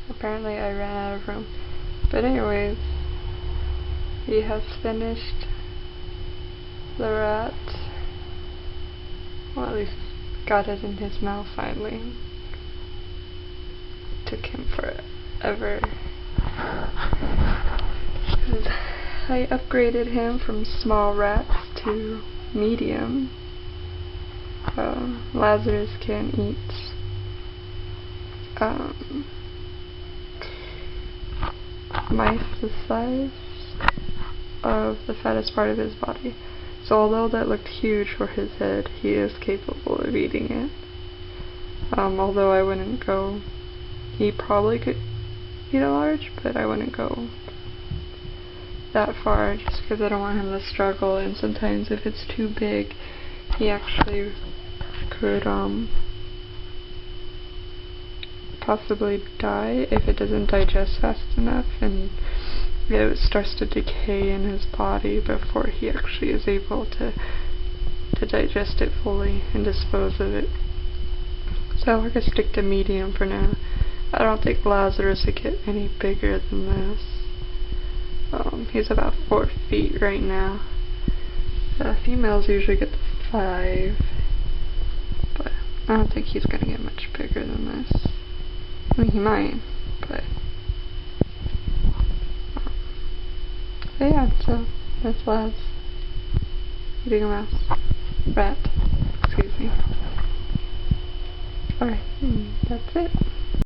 apparently I ran out of room. But anyways, he has finished the rat. Well, at least got it in his mouth finally. Took him forever. I upgraded him from small rats to medium. Lazarus can eat mice the size of the fattest part of his body. So although that looked huge for his head, he is capable of eating it. Although I wouldn't go, he probably could eat a large, but I wouldn't go that far just because I don't want him to struggle, and sometimes if it's too big, he actually could possibly die if it doesn't digest fast enough, and it starts to decay in his body before he actually is able to digest it fully and dispose of it. So we're going to stick to medium for now. I don't think Lazarus would get any bigger than this. He's about 4 feet right now. Females usually get 5, but I don't think he's going to get much bigger than this. I mean, he might, but yeah, so that's Laz eating a mouse. Rat, excuse me. Alright, that's it.